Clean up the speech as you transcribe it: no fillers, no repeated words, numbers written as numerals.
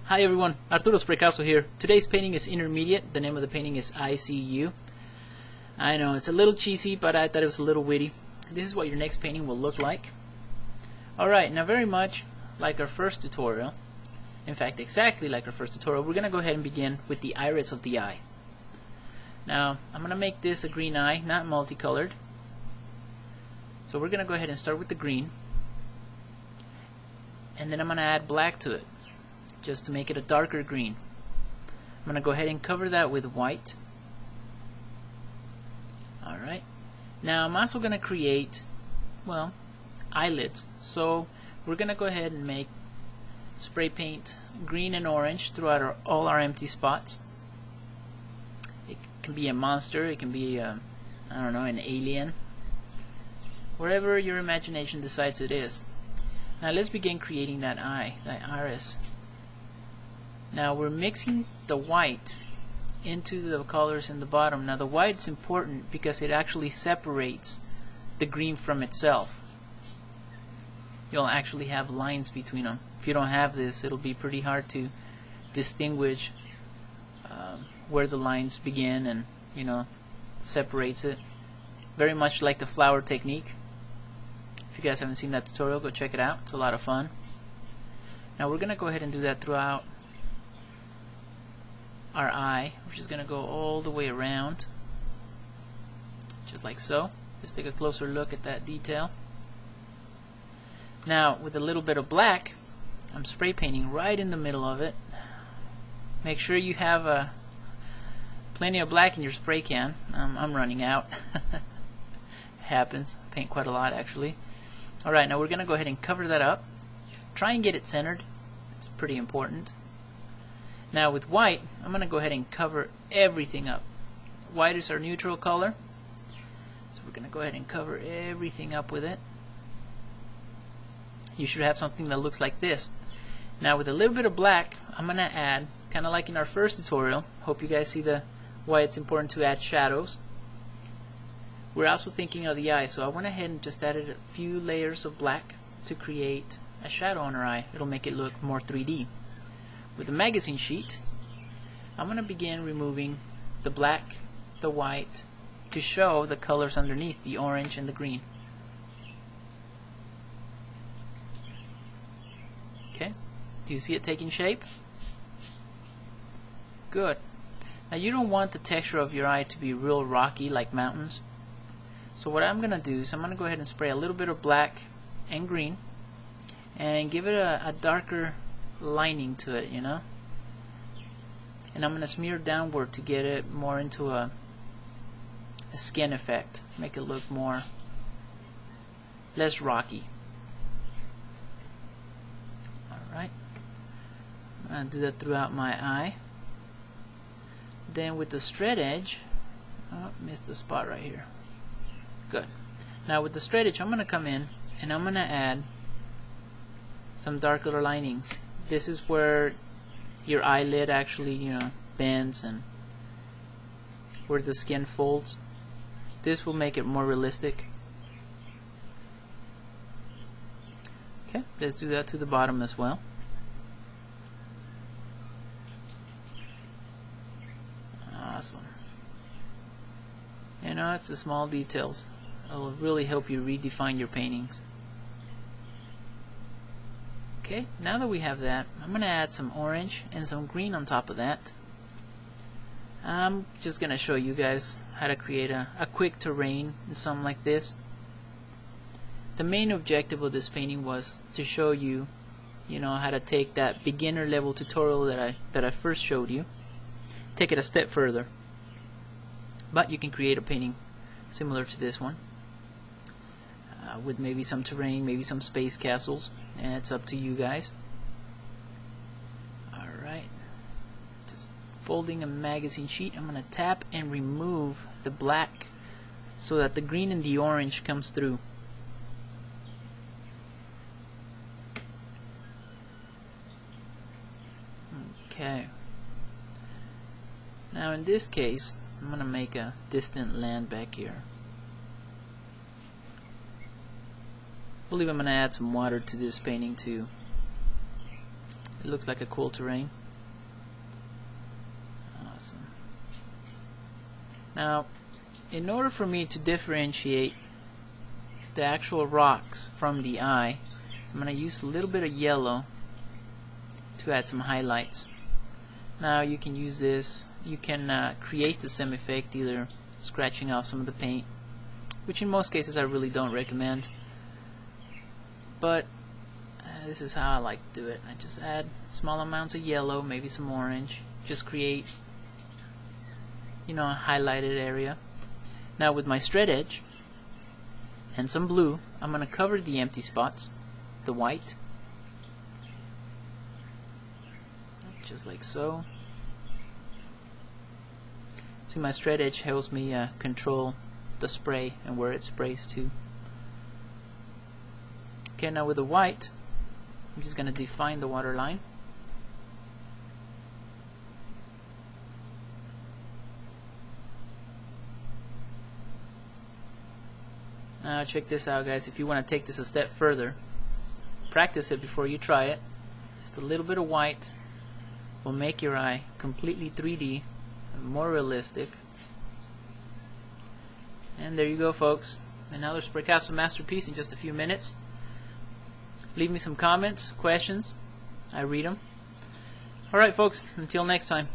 Hi everyone, Arturo Spraycasso here. Today's painting is intermediate. The name of the painting is ICU. I know, it's a little cheesy, but I thought it was a little witty. This is what your next painting will look like. Alright, now very much like our first tutorial, in fact exactly like our first tutorial, we're going to go ahead and begin with the iris of the eye. Now, I'm going to make this a green eye, not multicolored. So we're going to go ahead and start with the green. And then I'm going to add black to it, just to make it a darker green. I'm going to go ahead and cover that with white. Alright. Now I'm also going to create, well, eyelids. So we're going to go ahead and make spray paint green and orange throughout all our empty spots. It can be a monster, it can be I don't know, an alien. Wherever your imagination decides it is. Now let's begin creating that eye, that iris. Now we're mixing the white into the colors in the bottom. Now the white's important because it actually separates the green from itself. You'll actually have lines between them. If you don't have this, it'll be pretty hard to distinguish where the lines begin and, you know, separates it. Very much like the flower technique. If you guys haven't seen that tutorial, go check it out. It's a lot of fun. Now we're going to go ahead and do that throughout our eye. We're just going to go all the way around, just like so. Let's take a closer look at that detail. Now with a little bit of black, I'm spray painting right in the middle of it. Make sure you have plenty of black in your spray can. I'm running out. Happens. I paint quite a lot actually. Alright, now we're going to go ahead and cover that up. Try and get it centered. It's pretty important. Now with white, I'm going to go ahead and cover everything up. White is our neutral color. So we're going to go ahead and cover everything up with it. You should have something that looks like this. Now with a little bit of black, I'm going to add, kind of like in our first tutorial, hope you guys see why it's important to add shadows. We're also thinking of the eye, so I went ahead and just added a few layers of black to create a shadow on our eye. It'll make it look more 3D. With the magazine sheet, I'm going to begin removing the black, the white, to show the colors underneath, the orange and the green. Okay, do you see it taking shape? Good. Now you don't want the texture of your eye to be real rocky like mountains. So what I'm going to do is I'm going to go ahead and spray a little bit of black and green and give it a darker lining to it, you know. And I'm going to smear downward to get it more into a skin effect. Make it look less rocky. Alright. I'm going to do that throughout my eye. Then with the straight edge, oh, missed the spot right here. Good. Now with the straight edge, I'm going to come in and I'm going to add some darker linings. This is where your eyelid actually, you know, bends and where the skin folds. This will make it more realistic. Okay, let's do that to the bottom as well. Awesome. You know, it's the small details that will really help you redefine your paintings. Okay, now that we have that, I'm going to add some orange and some green on top of that. I'm just going to show you guys how to create a quick terrain and something like this. The main objective of this painting was to show you, you know, how to take that beginner level tutorial that I first showed you, take it a step further. But you can create a painting similar to this one with maybe some terrain, maybe some space castles, and it's up to you guys. Alright, just folding a magazine sheet, I'm going to tap and remove the black so that the green and the orange comes through. Okay. Now in this case, I'm going to make a distant land back here. I believe I'm going to add some water to this painting too. It looks like a cool terrain. Awesome. Now, in order for me to differentiate the actual rocks from the eye, so I'm going to use a little bit of yellow to add some highlights. Now you can use this, you can create the same effect either scratching off some of the paint, which in most cases I really don't recommend, but this is how I like to do it. I just add small amounts of yellow, maybe some orange, just create, you know, a highlighted area. Now with my straight edge and some blue, I'm going to cover the empty spots, the white, just like so. See, my straight edge helps me control the spray and where it sprays to. Okay, now with the white, I'm just going to define the water line. Now check this out, guys. If you want to take this a step further, practice it before you try it. Just a little bit of white will make your eye completely 3D and more realistic. And there you go, folks. Another Spraycasso masterpiece in just a few minutes. Leave me some comments, questions. I read them. Alright, folks. Until next time.